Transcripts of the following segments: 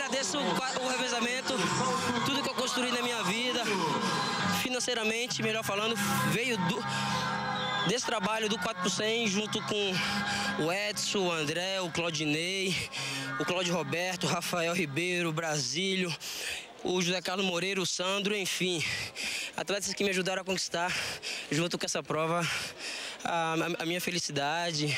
agradeço o revezamento, tudo que eu construí na minha vida, financeiramente, melhor falando, veio desse trabalho do 4 por 100, junto com o Edson, o André, o Claudinei, o Cláudio Roberto, o Rafael Ribeiro, o Brasílio, o José Carlos Moreira, o Sandro, enfim, atletas que me ajudaram a conquistar, junto com essa prova, a minha felicidade.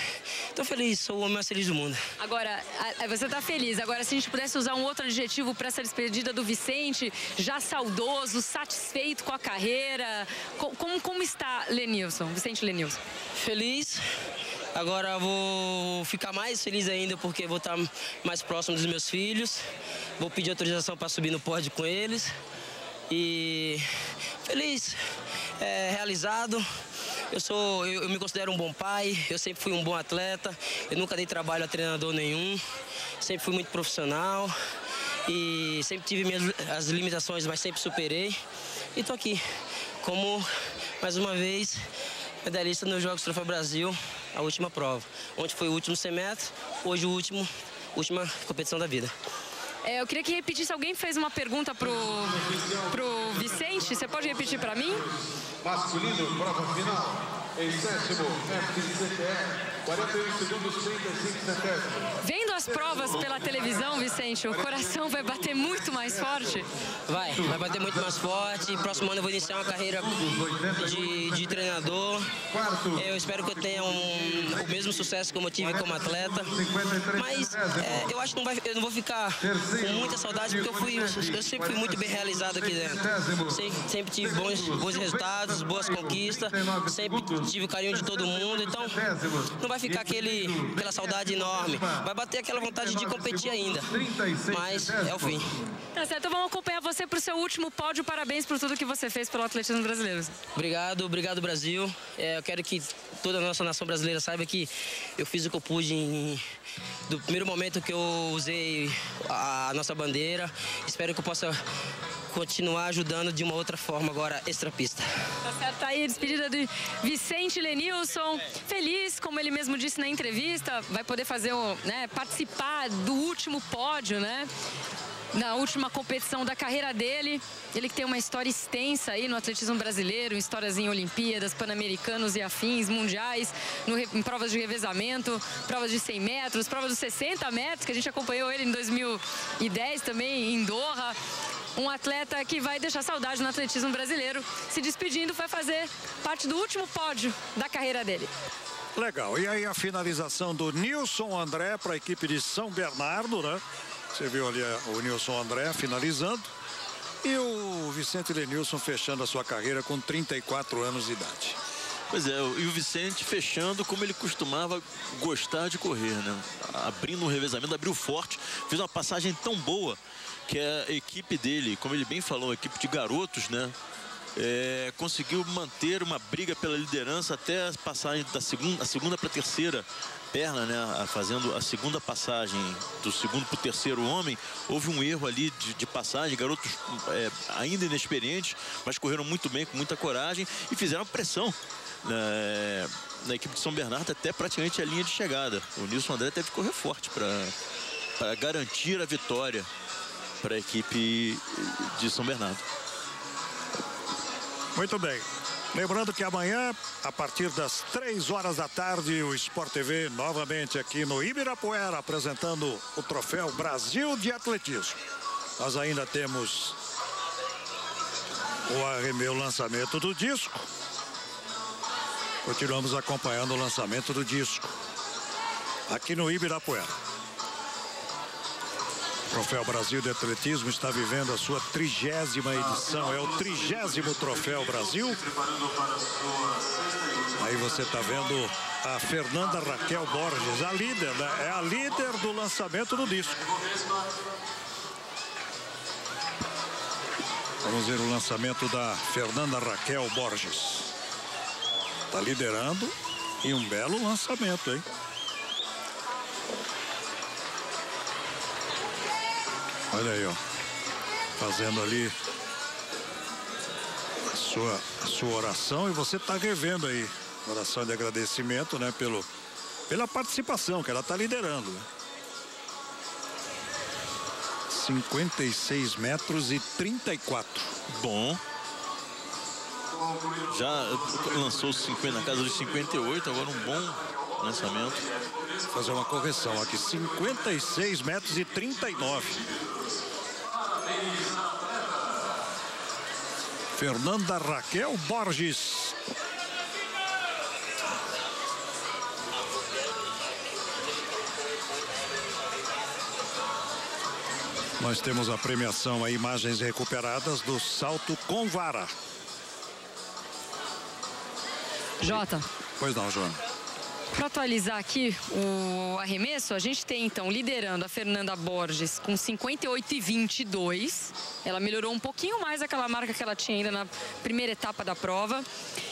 Estou feliz, sou o homem mais feliz do mundo. Agora, você está feliz. Agora, se a gente pudesse usar um outro adjetivo para essa despedida do Vicente, já saudoso, satisfeito com a carreira, como está Lenilson, Vicente Lenilson? Feliz. Agora vou ficar mais feliz ainda porque vou estar mais próximo dos meus filhos. Vou pedir autorização para subir no pódio com eles. E feliz, realizado. Eu me considero um bom pai, eu sempre fui um bom atleta, eu nunca dei trabalho a treinador nenhum, sempre fui muito profissional e sempre tive as limitações, mas sempre superei. E tô aqui, como, mais uma vez, medalhista nos Jogos Troféu Brasil, a última prova. Ontem foi o último 100 metros, hoje última competição da vida. Eu queria que repetisse, alguém fez uma pergunta pro Vicente, você pode repetir para mim? Masculino, prova final, em sétimo, FCTE, 41 segundos, 35 centésimos. Vendo as provas pela televisão, Vicente, o coração vai bater muito mais forte? Vai bater muito mais forte. Próximo ano eu vou iniciar uma carreira de treinador. Eu espero que eu tenha o mesmo sucesso como eu tive como atleta. Mas eu acho que eu não vou ficar com muita saudade, porque eu sempre fui muito bem realizado aqui dentro. Sempre tive bons resultados, boas conquistas, sempre tive o carinho de todo mundo. Então não vai ficar aquela saudade enorme. Vai bater aquela vontade de competir ainda. Mas é o fim. Tá certo, então vamos acompanhar você para o seu último pódio. Parabéns por tudo que você fez pelo atletismo brasileiro. Obrigado Brasil. Eu quero que toda a nossa nação brasileira saiba que eu fiz o que eu pude do primeiro momento que eu usei a nossa bandeira. Espero que eu possa continuar ajudando de uma outra forma agora extrapista. Tá certo, aí a despedida de Vicente Lenilson, feliz, como ele mesmo disse na entrevista, vai poder fazer participar do último pódio, na última competição da carreira dele. Ele que tem uma história extensa aí no atletismo brasileiro, histórias em Olimpíadas, Pan-Americanos e afins, mundiais, em provas de revezamento, provas de 100 metros, provas de 60 metros, que a gente acompanhou ele em 2010 também, em Doha. Um atleta que vai deixar saudade no atletismo brasileiro. Se despedindo, vai fazer parte do último pódio da carreira dele. Legal. E aí a finalização do Nilson André para a equipe de São Bernardo, né? Você viu ali o Nilson André finalizando. E o Vicente Lenilson fechando a sua carreira com 34 anos de idade. Pois é, e o Vicente fechando como ele costumava gostar de correr, né? Abrindo um revezamento, abriu forte, fez uma passagem tão boa que a equipe dele, como ele bem falou, a equipe de garotos, né? Conseguiu manter uma briga pela liderança até a passagem da segunda para a terceira perna, né? Fazendo a segunda passagem do segundo para o terceiro homem. Houve um erro ali de passagem, garotos ainda inexperientes, mas correram muito bem, com muita coragem e fizeram pressão na equipe de São Bernardo até praticamente a linha de chegada. O Nilson André teve que correr forte para garantir a vitória para a equipe de São Bernardo. Muito bem. Lembrando que amanhã, a partir das 3 horas da tarde, o Sport TV novamente aqui no Ibirapuera, apresentando o Troféu Brasil de Atletismo. Nós ainda temos o lançamento do disco. Continuamos acompanhando o lançamento do disco aqui no Ibirapuera. O Troféu Brasil de Atletismo está vivendo a sua 30ª edição. É o 30º Troféu Brasil. Aí você está vendo a Fernanda Raquel Borges, a líder, né? É a líder do lançamento do disco. Vamos ver o lançamento da Fernanda Raquel Borges. Está liderando e um belo lançamento, hein? Olha aí, ó. Fazendo ali a sua oração, e você está revendo aí. Oração de agradecimento, né? Pela participação que ela está liderando, né? 56 metros e 34. Bom. Já lançou 50 na casa dos 58, agora um bom lançamento. Vou fazer uma correção aqui, 56 metros e 39. Fernanda Raquel Borges. Nós temos a premiação, a imagens recuperadas do salto com vara. Jota. Pois não, Joana. Para atualizar aqui o arremesso, a gente tem então liderando a Fernanda Borges com 58,22. Ela melhorou um pouquinho mais aquela marca que ela tinha ainda na primeira etapa da prova.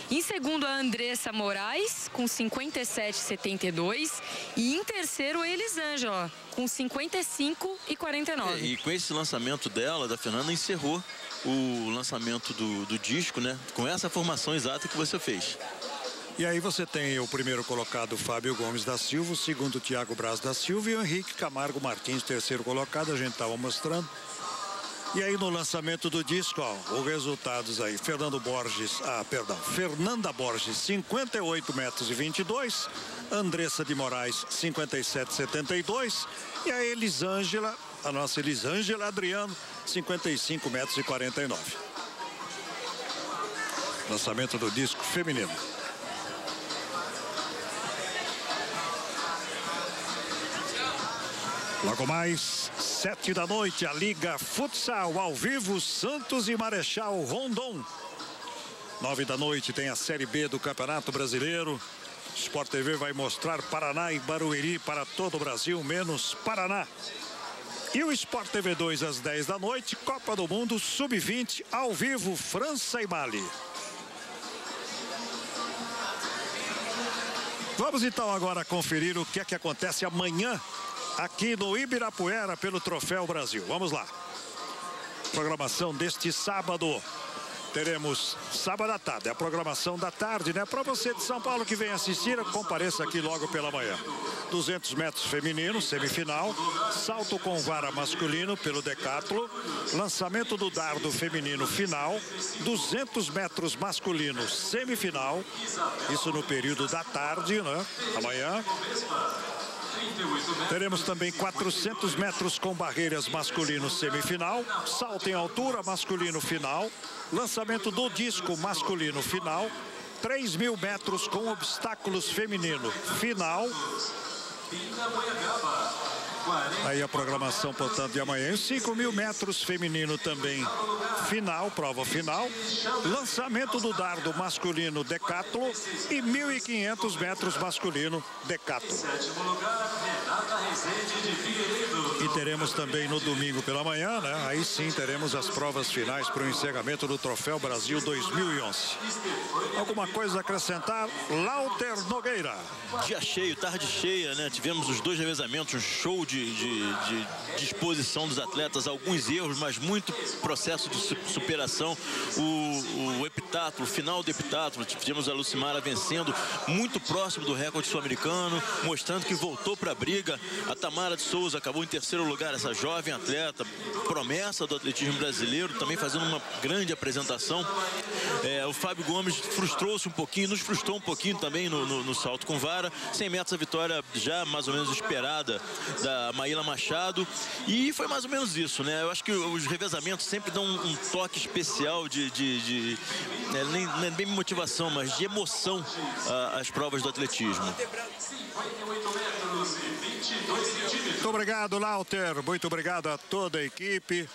Em segundo, a Andressa Moraes com 57,72. E em terceiro, a Elisângela com 55,49. E com esse lançamento dela, da Fernanda, encerrou o lançamento do disco, né? Com essa formação exata que você fez. E aí você tem o primeiro colocado, Fábio Gomes da Silva, o segundo, Thiago Braz da Silva, e o Henrique Camargo Martins, terceiro colocado, a gente estava mostrando. E aí no lançamento do disco, ó, os resultados aí, Fernanda Borges, 58 metros e 22, Andressa de Moraes, 57,72, e a Elisângela, a nossa Elisângela Adriano, 55 metros e 49. Lançamento do disco feminino. Logo mais, 7 da noite, a Liga Futsal ao vivo, Santos e Marechal Rondon. 9 da noite tem a Série B do Campeonato Brasileiro. Sport TV vai mostrar Paraná e Barueri para todo o Brasil, menos Paraná. E o Sport TV 2 às 10 da noite, Copa do Mundo Sub-20 ao vivo, França e Mali. Vamos então agora conferir o que é que acontece amanhã aqui no Ibirapuera pelo Troféu Brasil. Vamos lá. Programação deste sábado. Teremos sábado à tarde, a programação da tarde, né? Para você de São Paulo que vem assistir, compareça aqui logo pela manhã. 200 metros feminino, semifinal. Salto com vara masculino pelo decátulo. Lançamento do dardo feminino final. 200 metros masculino, semifinal. Isso no período da tarde, né? Amanhã. Teremos também 400 metros com barreiras masculino semifinal, salto em altura masculino final, lançamento do disco masculino final, 3.000 metros com obstáculos feminino final. Aí a programação, portanto, de amanhã. 5.000 metros feminino também final, prova final. Lançamento do dardo masculino decátulo e 1.500 metros masculino decátulo. E teremos também no domingo pela manhã, né? Aí sim teremos as provas finais para o encerramento do Troféu Brasil 2011. Alguma coisa a acrescentar? Lauter Nogueira. Dia cheio, tarde cheia, né? Tivemos os dois revezamentos, um show de disposição dos atletas, alguns erros, mas muito processo de superação. O heptátulo, o final do heptátulo, tivemos a Lucimara vencendo muito próximo do recorde sul-americano, mostrando que voltou para a briga. A Tamara de Souza acabou em terceiro lugar, essa jovem atleta, promessa do atletismo brasileiro, também fazendo uma grande apresentação. O Fábio Gomes frustrou-se um pouquinho, nos frustrou um pouquinho também no salto com vara. 100 metros a vitória já mais ou menos esperada da Maíla Machado, e foi mais ou menos isso, né? Eu acho que os revezamentos sempre dão um toque especial não é bem motivação, mas de emoção às provas do atletismo. Muito obrigado, Lauter. Muito obrigado a toda a equipe.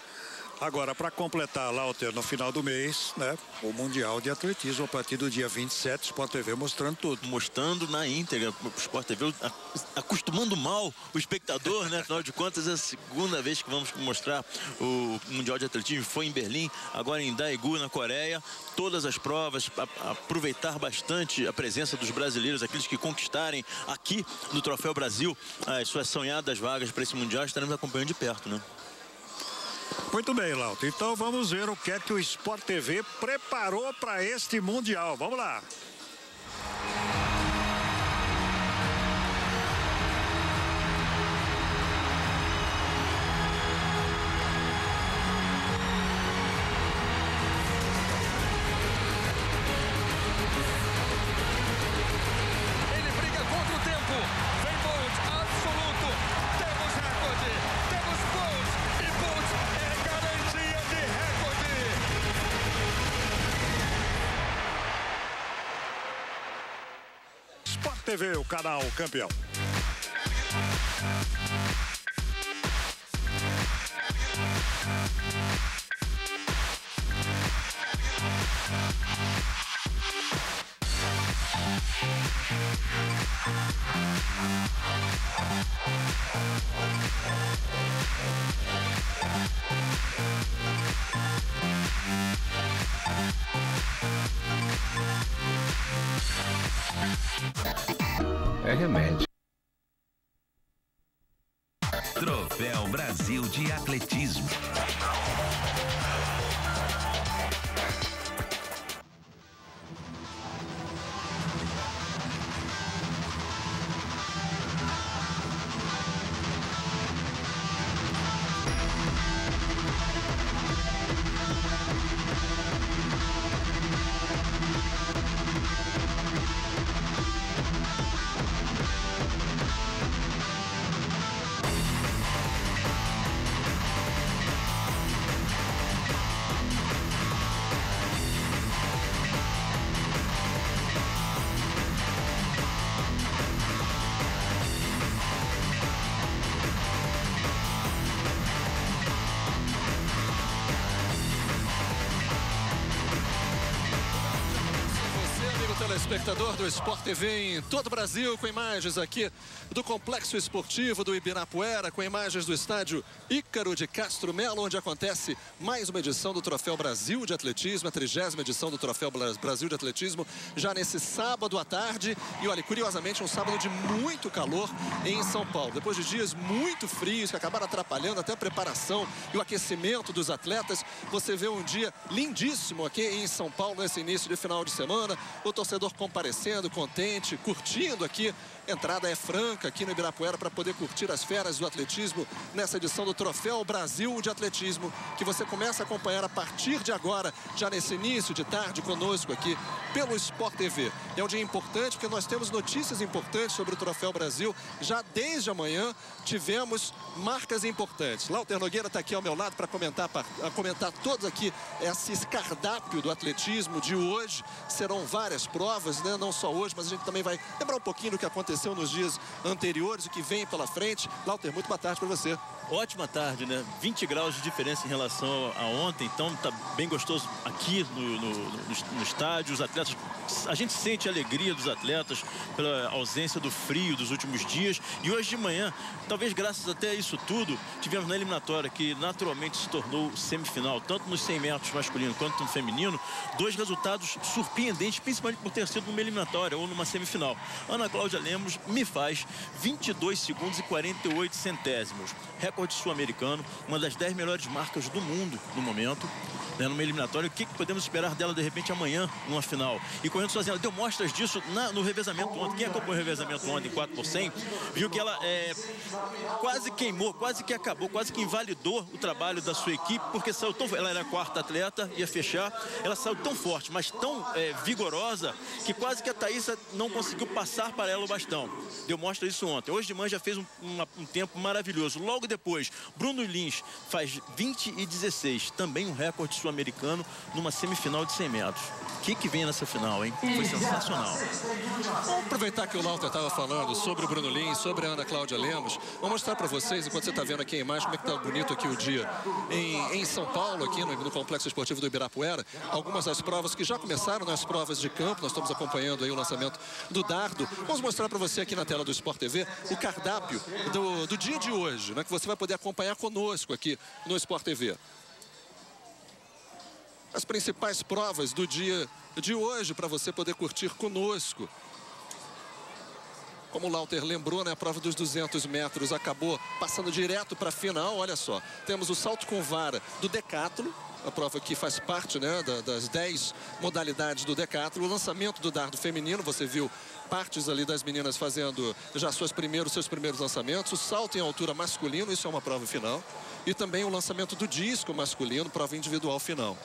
Agora, para completar, Lauter, no final do mês, né? O Mundial de Atletismo, a partir do dia 27, Sport TV mostrando tudo. Mostrando na íntegra, o Sport TV acostumando mal o espectador, né? Afinal de contas, é a segunda vez que vamos mostrar o Mundial de Atletismo. Foi em Berlim, agora em Daegu, na Coreia. Todas as provas, aproveitar bastante a presença dos brasileiros, aqueles que conquistarem aqui no Troféu Brasil as suas sonhadas vagas para esse Mundial, estaremos acompanhando de perto, né? Muito bem, Lauter. Então vamos ver o que é que o Sport TV preparou para este Mundial. Vamos lá. TV, o canal campeão. É remédio. Troféu Brasil de Atletismo. Telespectador do Sport TV em todo o Brasil, com imagens aqui do Complexo Esportivo do Ibirapuera, com imagens do estádio Ícaro de Castro Melo, onde acontece mais uma edição do Troféu Brasil de Atletismo, a 30ª edição do Troféu Brasil de Atletismo, já nesse sábado à tarde. E olha, curiosamente, um sábado de muito calor em São Paulo. Depois de dias muito frios, que acabaram atrapalhando até a preparação e o aquecimento dos atletas, você vê um dia lindíssimo aqui em São Paulo, nesse início de final de semana. O torcedor comparecendo, contente, curtindo aqui. Entrada é franca aqui no Ibirapuera para poder curtir as feras do atletismo nessa edição do Troféu Brasil de Atletismo, que você começa a acompanhar a partir de agora, já nesse início de tarde conosco aqui pelo Sport TV. É um dia importante porque nós temos notícias importantes sobre o Troféu Brasil. Já desde amanhã tivemos marcas importantes. Lauter Nogueira está aqui ao meu lado para comentar todos aqui esse cardápio do atletismo de hoje. Serão várias provas, né? Não só hoje, mas a gente também vai lembrar um pouquinho do que aconteceu nos dias anteriores, o que vem pela frente. Lauter, muito boa tarde para você. Ótima tarde, né? 20 graus de diferença em relação a ontem, então tá bem gostoso aqui no estádio. Os atletas, a gente sente a alegria dos atletas pela ausência do frio dos últimos dias. E hoje de manhã, talvez graças até a isso tudo, tivemos na eliminatória, que naturalmente se tornou semifinal, tanto nos 100 metros masculino quanto no feminino, dois resultados surpreendentes, principalmente por ter sido numa eliminatória ou numa semifinal. Ana Cláudia Lemos me faz 22 segundos e 48 centésimos. Recorde sul-americano, uma das 10 melhores marcas do mundo no momento, né, numa eliminatória. O que podemos esperar dela de repente amanhã numa final? E correndo sozinha, ela deu mostras disso no revezamento ontem. Quem acompanhou o revezamento ontem em 4 por 100 viu que ela quase queimou, quase que acabou, quase que invalidou o trabalho da sua equipe, porque saiu tão, ela era a quarta atleta, ia fechar, ela saiu tão forte, mas tão vigorosa, que quase que a Thaísa não conseguiu passar para ela o bastão. Deu mostra disso ontem. Hoje de manhã já fez um tempo maravilhoso. Logo depois, Bruno Lins faz 20 e 16, também um recorde sul-americano numa semifinal de 100 metros. O que vem nessa final, hein? Foi sensacional. Vamos aproveitar que o Lauter estava falando sobre o Bruno Lins, sobre a Ana Cláudia Lemos. Vou mostrar para vocês, enquanto você está vendo aqui a imagem, como é que está bonito aqui o dia em São Paulo, aqui no Complexo Esportivo do Ibirapuera. Algumas das provas que já começaram, nas provas de campo. Nós estamos acompanhando aí o lançamento do dardo. Vamos mostrar para você aqui na tela do Sport TV o cardápio do dia de hoje, né, que você vai poder acompanhar conosco aqui no Sport TV. As principais provas do dia de hoje para você poder curtir conosco. Como o Lauter lembrou, né, a prova dos 200 metros acabou passando direto para a final. Olha só, temos o salto com vara do decátulo, a prova que faz parte, né, das 10 modalidades do decátulo. O lançamento do dardo feminino, você viu partes ali das meninas fazendo já seus primeiros lançamentos. O salto em altura masculino, isso é uma prova final. E também o lançamento do disco masculino, prova individual final.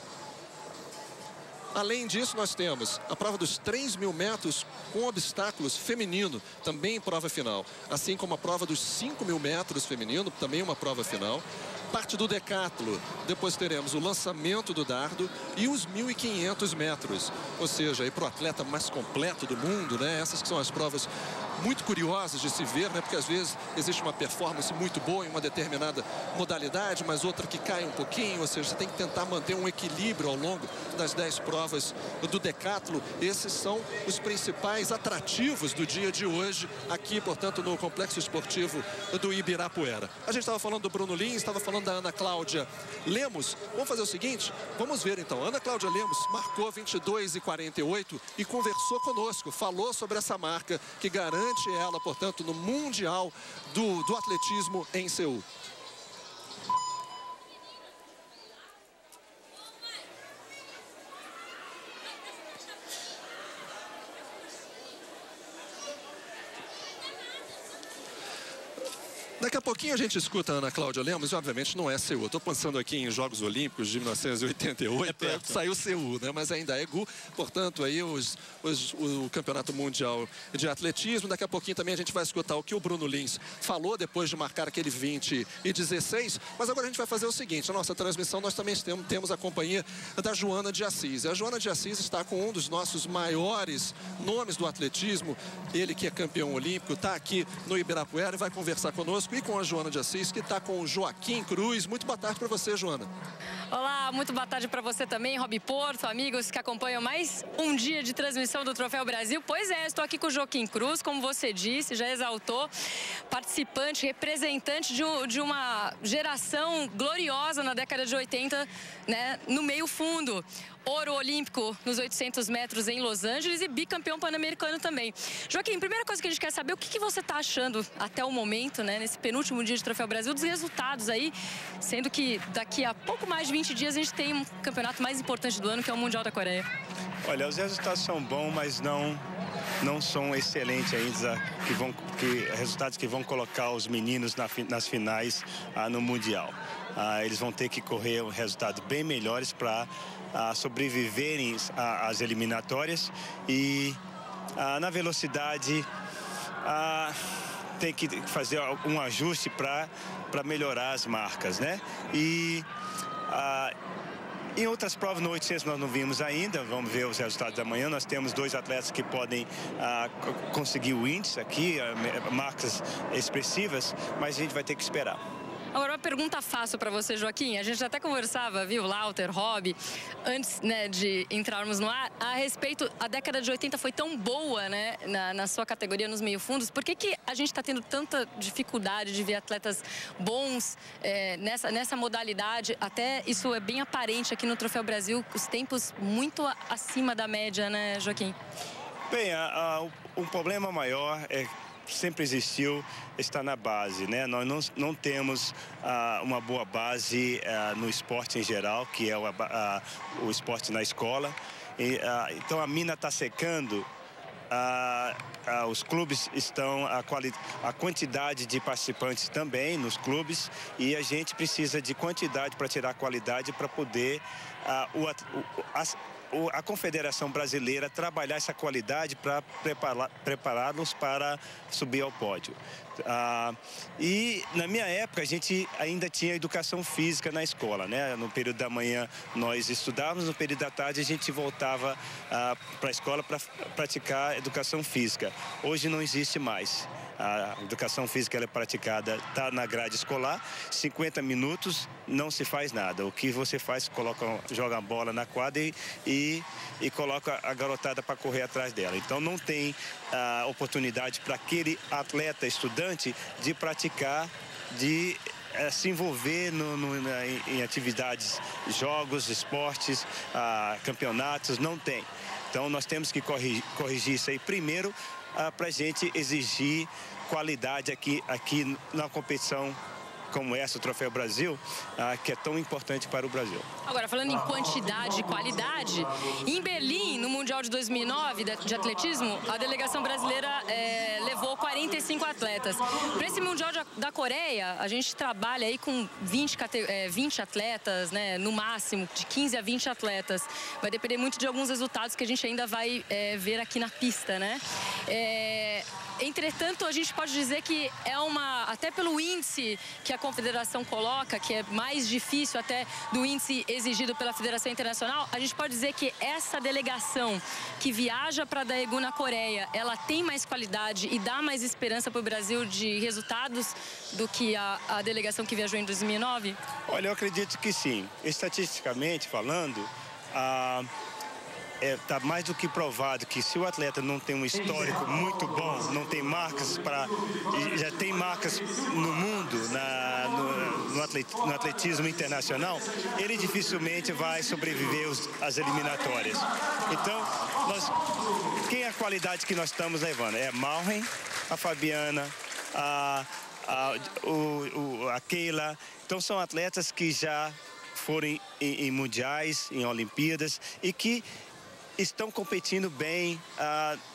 Além disso, nós temos a prova dos 3.000 metros com obstáculos feminino, também prova final. Assim como a prova dos 5.000 metros feminino, também uma prova final. Parte do decátulo, depois teremos o lançamento do dardo e os 1.500 metros. Ou seja, para o atleta mais completo do mundo, né? Essas que são as provas muito curiosas de se ver, né? Porque às vezes existe uma performance muito boa em uma determinada modalidade, mas outra que cai um pouquinho. Ou seja, você tem que tentar manter um equilíbrio ao longo das 10 provas do decátulo. Esses são os principais atrativos do dia de hoje aqui, portanto, no Complexo Esportivo do Ibirapuera. A gente estava falando do Bruno Lins, estava falando da Ana Cláudia Lemos. Vamos fazer o seguinte, vamos ver então. Ana Cláudia Lemos marcou 22:48 e conversou conosco, falou sobre essa marca que garante ela, portanto, no Mundial do Atletismo em Seul. Daqui a pouquinho a gente escuta a Ana Cláudia Lemos, e obviamente não é Seul. Eu estou pensando aqui em Jogos Olímpicos de 1988, saiu Seul, né? Mas ainda é Gu, portanto aí o Campeonato Mundial de Atletismo. Daqui a pouquinho também a gente vai escutar o que o Bruno Lins falou depois de marcar aquele 20:16. Mas agora a gente vai fazer o seguinte, na nossa transmissão nós também temos a companhia da Joana de Assis. A Joana de Assis está com um dos nossos maiores nomes do atletismo, ele que é campeão olímpico, está aqui no Ibirapuera e vai conversar conosco e com a Joana de Assis, que está com o Joaquim Cruz. Muito boa tarde para você, Joana. Olá, muito boa tarde para você também, Rob Porto, amigos que acompanham mais um dia de transmissão do Troféu Brasil. Pois é, estou aqui com o Joaquim Cruz, como você disse, já exaltou, participante, representante de uma geração gloriosa na década de 80, né, no meio fundo. Ouro olímpico nos 800 metros em Los Angeles e bicampeão pan-americano também. Joaquim, primeira coisa que a gente quer saber, o que você está achando até o momento, né, nesse penúltimo dia de Troféu Brasil, dos resultados aí, sendo que daqui a pouco mais de 20 dias a gente tem um campeonato mais importante do ano, que é o Mundial da Coreia. Olha, os resultados são bons, mas não são excelentes ainda, resultados que vão colocar os meninos nas finais no Mundial. Eles vão ter que correr resultados bem melhores para sobreviverem às eliminatórias e na velocidade tem que fazer um ajuste para melhorar as marcas, né? E em outras provas, no 800 nós não vimos ainda, vamos ver os resultados da manhã. Nós temos 2 atletas que podem conseguir o índice aqui, marcas expressivas, mas a gente vai ter que esperar. Agora, uma pergunta fácil para você, Joaquim. A gente até conversava, viu, Lauter, Rob, antes, né, de entrarmos no ar, a respeito, a década de 80 foi tão boa, né, na sua categoria, nos meio-fundos. Por que a gente está tendo tanta dificuldade de ver atletas bons nessa modalidade? Até isso é bem aparente aqui no Troféu Brasil, os tempos muito acima da média, né, Joaquim? Bem, o problema maior sempre existiu, está na base, né? Nós não temos uma boa base no esporte em geral, que é o esporte na escola. Então a mina está secando, os clubes estão, a quantidade de participantes também nos clubes, e a gente precisa de quantidade para tirar a qualidade, para poder a Confederação Brasileira trabalhar essa qualidade para prepará-los para subir ao pódio. E na minha época a gente ainda tinha educação física na escola, né? No período da manhã nós estudávamos, no período da tarde a gente voltava para a escola para praticar educação física. Hoje não existe mais. A educação física ela é praticada, está na grade escolar, 50 minutos, não se faz nada. O que você faz, joga a bola na quadra e coloca a garotada para correr atrás dela. Então não tem oportunidade para aquele atleta, estudante, de praticar, de se envolver em atividades, jogos, esportes, campeonatos, não tem. Então nós temos que corrigir isso aí primeiro, para a gente exigir qualidade aqui na competição como essa, o Troféu Brasil, que é tão importante para o Brasil. Agora, falando em quantidade e qualidade, em Berlim, no Mundial de 2009 de atletismo, a delegação brasileira levou 45 atletas. Para esse Mundial da Coreia, a gente trabalha aí com 20 atletas, né, no máximo, de 15 a 20 atletas. Vai depender muito de alguns resultados que a gente ainda vai ver aqui na pista, né? Entretanto, a gente pode dizer que até pelo índice que a confederação coloca, que é mais difícil até do índice exigido pela Federação Internacional, a gente pode dizer que essa delegação que viaja para Daegu, na Coreia, ela tem mais qualidade e dá mais esperança para o Brasil de resultados do que a delegação que viajou em 2009? Olha, eu acredito que sim. Estatisticamente falando, está mais do que provado que se o atleta não tem um histórico muito bom, não tem marcas já tem marcas no mundo, no atletismo internacional, ele dificilmente vai sobreviver às eliminatórias. Então, quem é a qualidade que nós estamos levando? É a Malren, a Fabiana, a Keila. Então, são atletas que já foram em mundiais, em Olimpíadas e que estão competindo bem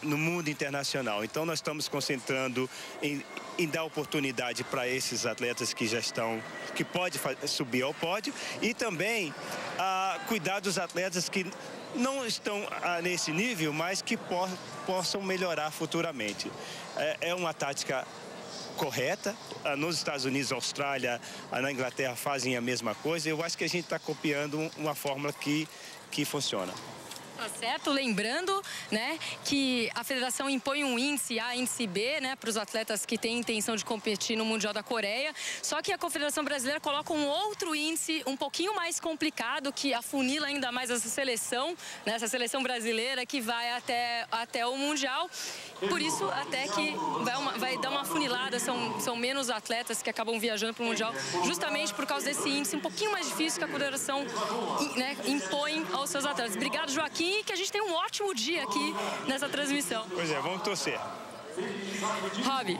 no mundo internacional. Então, nós estamos concentrando em dar oportunidade para esses atletas que já estão, que podem subir ao pódio e também cuidar dos atletas que não estão nesse nível, mas que possam melhorar futuramente. É uma tática correta. Nos Estados Unidos, Austrália, na Inglaterra fazem a mesma coisa. Eu acho que a gente está copiando uma fórmula que funciona. Tá certo, lembrando, né, que a federação impõe um índice A, índice B, né, para os atletas que têm intenção de competir no Mundial da Coreia. Só que a Confederação Brasileira coloca um outro índice um pouquinho mais complicado, que afunila ainda mais essa seleção, né, essa seleção brasileira que vai até o Mundial. Por isso, até que vai dar uma afunilada, são menos atletas que acabam viajando para o Mundial, justamente por causa desse índice um pouquinho mais difícil que a Confederação, né, impõe aos seus atletas. Obrigado, Joaquim. Que a gente tem um ótimo dia aqui nessa transmissão. Pois é, vamos torcer. Rob.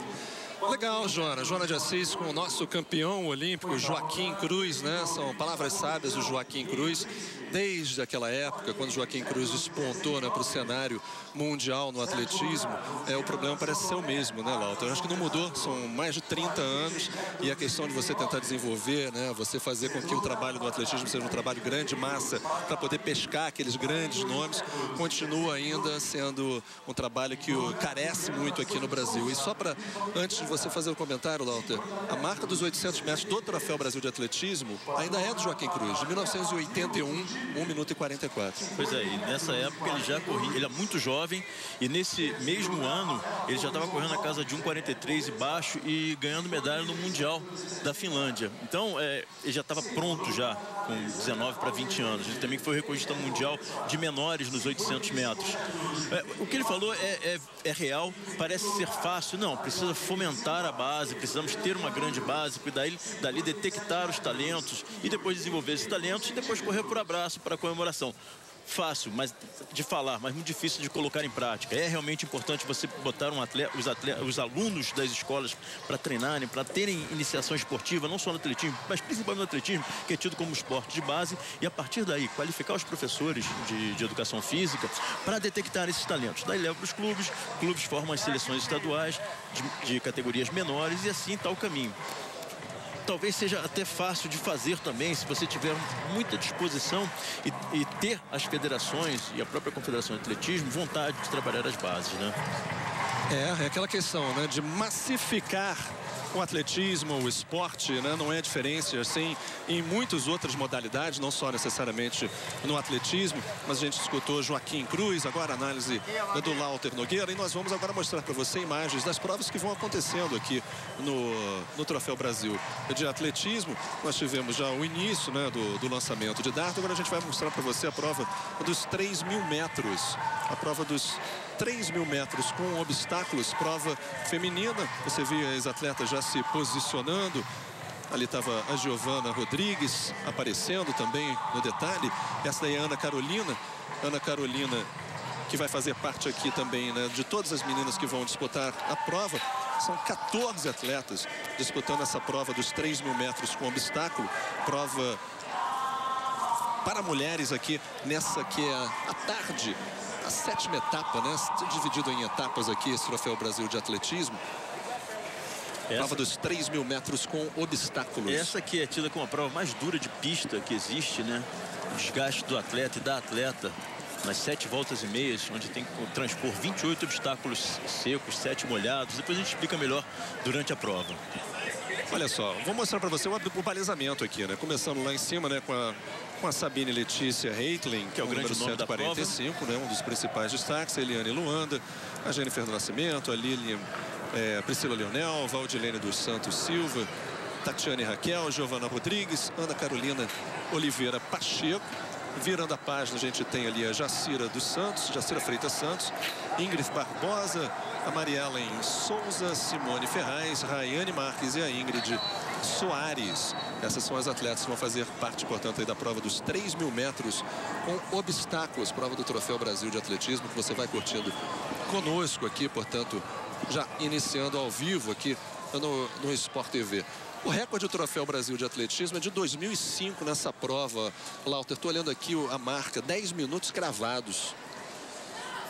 Legal, Joana de Assis com o nosso campeão olímpico, Joaquim Cruz, né? São palavras sábias do Joaquim Cruz. Desde aquela época, quando Joaquim Cruz despontou, né, para o cenário mundial no atletismo, o problema parece ser o mesmo, né, Lauter? Eu acho que não mudou, são mais de 30 anos e a questão de você tentar desenvolver, né, você fazer com que o trabalho do atletismo seja um trabalho grande massa para poder pescar aqueles grandes nomes, continua ainda sendo um trabalho que carece muito aqui no Brasil. E só para, antes de você fazer o comentário, Lauter, a marca dos 800 metros do Troféu Brasil de Atletismo ainda é do Joaquim Cruz, de 1981, 1 minuto e 44. Pois é, e nessa época ele já corria, ele é muito jovem e nesse mesmo ano ele já estava correndo na casa de 1,43 e baixo e ganhando medalha no Mundial da Finlândia. Então, ele já estava pronto já, com 19 para 20 anos. Ele também foi recordista mundial de menores nos 800 metros. O que ele falou é real, parece ser fácil. Não, precisa fomentar a base, precisamos ter uma grande base, e dali detectar os talentos e depois desenvolver esses talentos e depois correr por abraço, para a comemoração. Fácil de falar, mas muito difícil de colocar em prática. É realmente importante você botar os alunos das escolas para treinarem, para terem iniciação esportiva, não só no atletismo, mas principalmente no atletismo, que é tido como esporte de base, e a partir daí qualificar os professores de educação física para detectar esses talentos. Daí leva para os clubes formam as seleções estaduais de categorias menores e assim está o caminho. Talvez seja até fácil de fazer também, se você tiver muita disposição e ter as federações e a própria Confederação de Atletismo vontade de trabalhar as bases, né? É aquela questão, né, de massificar o atletismo, o esporte, né, não é diferente assim em muitas outras modalidades, não só necessariamente no atletismo, mas a gente escutou Joaquim Cruz, agora a análise do Lauter Nogueira, e nós vamos agora mostrar para você imagens das provas que vão acontecendo aqui no Troféu Brasil de Atletismo. Nós tivemos já o início, né, do lançamento de dardo. Agora a gente vai mostrar para você a prova dos 3.000 metros, a prova dos 3.000 metros com obstáculos, prova feminina. Você via as atletas já se posicionando. Ali estava a Giovana Rodrigues aparecendo também no detalhe. Essa daí é a Ana Carolina. Ana Carolina, que vai fazer parte aqui também, né, de todas as meninas que vão disputar a prova. São 14 atletas disputando essa prova dos 3.000 metros com obstáculo. Prova para mulheres aqui nessa que é a tarde, a 7ª etapa, né? Dividido em etapas aqui esse Troféu Brasil de Atletismo. Prova dos 3.000 metros com obstáculos. Essa aqui é tida como a prova mais dura de pista que existe, né? O desgaste do atleta e da atleta nas 7 voltas e meias, onde tem que transpor 28 obstáculos secos, 7 molhados. Depois a gente explica melhor durante a prova. Olha só, vou mostrar para você o balizamento aqui, né? Começando lá em cima, né, com a Sabine Letícia Reitlin, que é o grande nome da 145, prova, né? Um dos principais destaques, a Eliane Luanda, a Jennifer do Nascimento, a Lilian, Priscila Leonel, Valdilene dos Santos Silva, Tatiane Raquel, Giovana Rodrigues, Ana Carolina Oliveira Pacheco. Virando a página, a gente tem ali a Jacira dos Santos, Jacira Freitas Santos, Ingrid Barbosa, a Mariellen Souza, Simone Ferraz, Rayane Marques e a Ingrid Soares. Essas são as atletas que vão fazer parte, portanto, aí da prova dos 3.000 metros com obstáculos. Prova do Troféu Brasil de Atletismo, que você vai curtindo conosco aqui, portanto, já iniciando ao vivo aqui no Sport TV. O recorde do Troféu Brasil de Atletismo é de 2005 nessa prova. Lauter, estou olhando aqui a marca, 10 minutos cravados.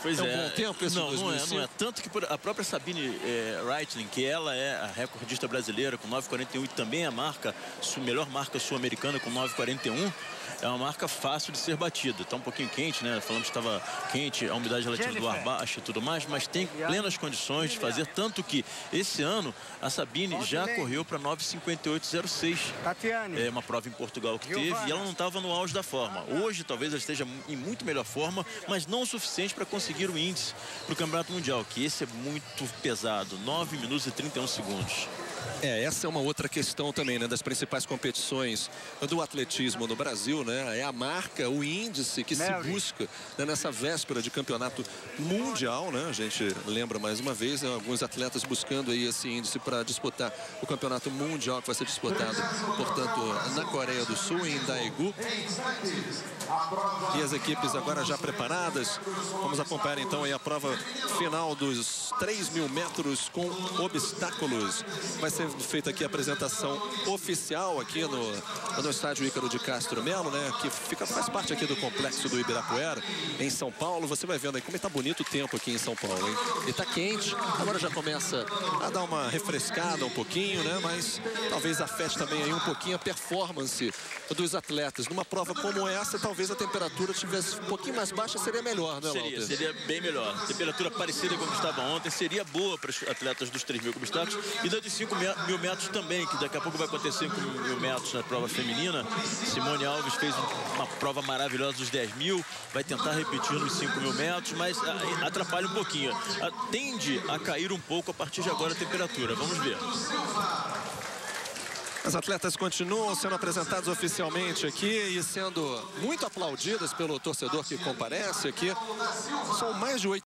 Pois é. Um bom tempo esse 2005? Não é. Tanto que a própria Sabine Reitlin, que ela é a recordista brasileira com 9,41 e também a melhor marca sul-americana com 9,41, é uma marca fácil de ser batida. Está um pouquinho quente, né? Falamos que estava quente, a umidade relativa do ar baixa e tudo mais, mas tem plenas condições de fazer, tanto que esse ano a Sabine já correu para 9,58,06. É uma prova em Portugal que teve e ela não estava no auge da forma. Hoje talvez ela esteja em muito melhor forma, mas não o suficiente para conseguir o índice para o Campeonato Mundial, que esse é muito pesado, 9 minutos e 31 segundos. Essa é uma outra questão também, né, das principais competições do atletismo no Brasil, né? É a marca, o índice que se busca, né, nessa véspera de campeonato mundial, né? A gente lembra mais uma vez, né, alguns atletas buscando aí esse índice para disputar o campeonato mundial que vai ser disputado, portanto, na Coreia do Sul, em Daegu. E as equipes agora já preparadas. Vamos acompanhar então aí a prova final dos 3.000 metros com obstáculos. Vai ser feita aqui a apresentação oficial aqui no estádio Ícaro de Castro Melo, né? Que faz parte aqui do complexo do Ibirapuera, em São Paulo. Você vai vendo aí como está bonito o tempo aqui em São Paulo, hein? E está quente, agora já começa a dar uma refrescada um pouquinho, né? Mas talvez afete também aí um pouquinho a performance dos atletas. Numa prova como essa, talvez a temperatura tivesse um pouquinho mais baixa, seria melhor, né, Lauter? Seria bem melhor. Temperatura parecida com o que estava ontem, seria boa para os atletas dos 3.000 obstáculos e da de 5.000 metros também, que daqui a pouco vai acontecer 5.000 metros na prova feminina. Simone Alves fez uma prova maravilhosa dos 10.000, vai tentar repetir nos 5.000 metros, mas atrapalha um pouquinho. Tende a cair um pouco a partir de agora a temperatura. Vamos ver. As atletas continuam sendo apresentadas oficialmente aqui e sendo muito aplaudidas pelo torcedor que comparece aqui. São mais de 8